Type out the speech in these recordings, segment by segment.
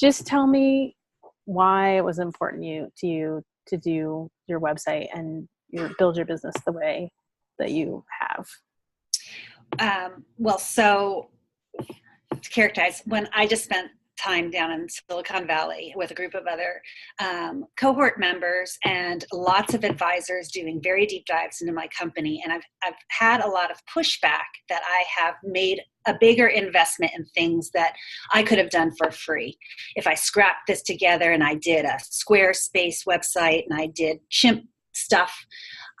Just tell me why it was important to you to do your website and build your business the way that you have. Well, so to characterize, when I just spent time down in Silicon Valley with a group of other cohort members and lots of advisors doing very deep dives into my company. And I've had a lot of pushback that I have made a bigger investment in things that I could have done for free. If I scrapped this together and I did a Squarespace website and I did chimp stuff,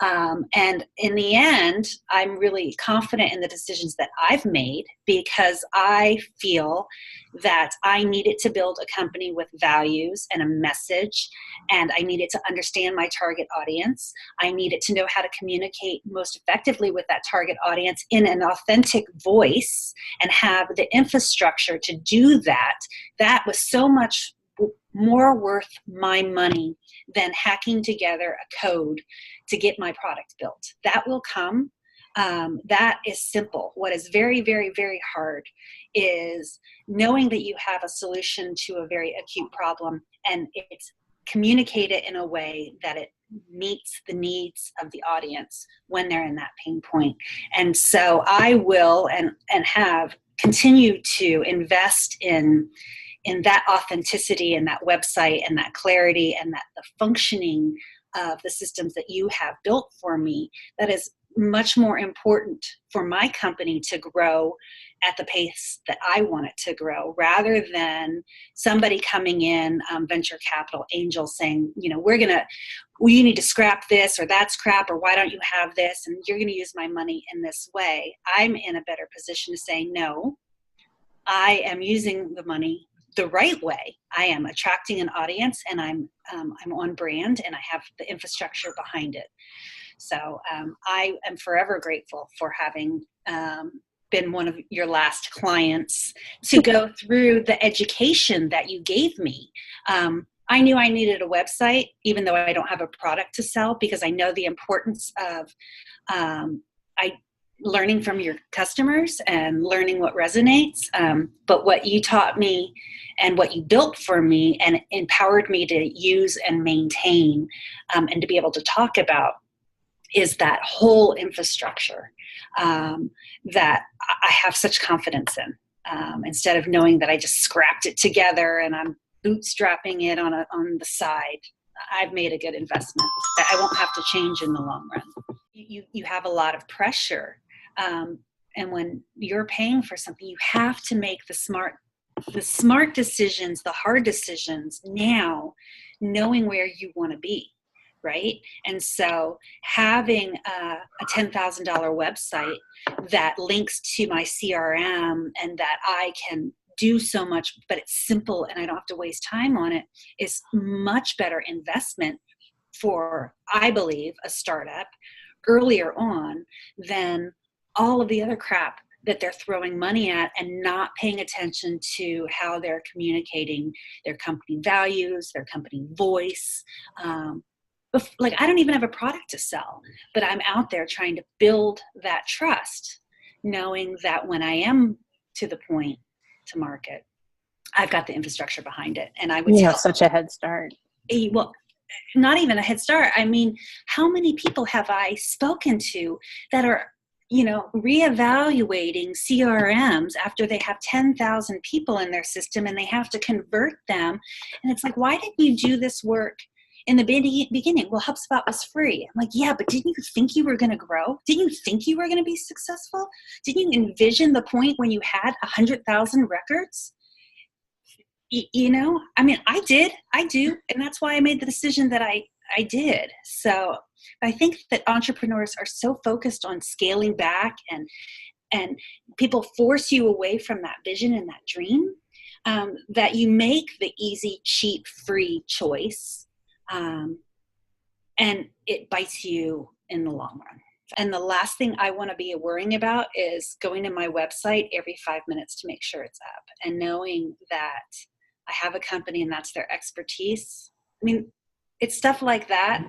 and in the end, I'm really confident in the decisions that I've made because I feel that I needed to build a company with values and a message, and I needed to understand my target audience. I needed to know how to communicate most effectively with that target audience in an authentic voice and have the infrastructure to do that. That was so much more worth my money than hacking together a code to get my product built. That will come. That is simple. What is very, very, very hard is knowing that you have a solution to a very acute problem and it's communicated in a way that it meets the needs of the audience when they're in that pain point. And so I will and have continued to invest in that authenticity and that website and that clarity and that the functioning of the systems that you have built for me. That is much more important for my company to grow at the pace that I want it to grow, rather than somebody coming in, venture capital angel saying, you need to scrap this or that's crap, or why don't you have this? And you're going to use my money in this way. I'm in a better position to say, no, I am using the money the right way. I am attracting an audience and I'm on brand and I have the infrastructure behind it. So I am forever grateful for having been one of your last clients to go through the education that you gave me. I knew I needed a website, even though I don't have a product to sell, because I know the importance of learning from your customers and learning what resonates. But what you taught me and what you built for me and empowered me to use and maintain and to be able to talk about is that whole infrastructure that I have such confidence in. Instead of knowing that I just scrapped it together and I'm bootstrapping it on the side, I've made a good investment that I won't have to change in the long run. You have a lot of pressure. And when you're paying for something, you have to make the smart decisions, the hard decisions now, knowing where you want to be, right? And so having a $10,000 website that links to my CRM and that I can do so much, but it's simple and I don't have to waste time on it, is much better investment for, I believe, a startup earlier on than all of the other crap that they're throwing money at and not paying attention to how they're communicating their company values, their company voice. Like, I don't even have a product to sell, but I'm out there trying to build that trust, knowing that when I am to the point to market, I've got the infrastructure behind it. And I would have such a head start. Well, not even a head start. I mean, how many people have I spoken to that are reevaluating CRMs after they have 10,000 people in their system and they have to convert them? And it's like, why didn't you do this work in the beginning? Well, HubSpot was free. I'm like, yeah, but didn't you think you were going to grow? Didn't you think you were going to be successful? Didn't you envision the point when you had 100,000 records? I mean, I do. And that's why I made the decision that I did. So I think that entrepreneurs are so focused on scaling back and people force you away from that vision and that dream, that you make the easy, cheap, free choice. And it bites you in the long run. And the last thing I want to be worrying about is going to my website every 5 minutes to make sure it's up, and knowing that I have a company and that's their expertise. I mean, it's stuff like that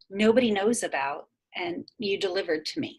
nobody knows about, and you delivered to me.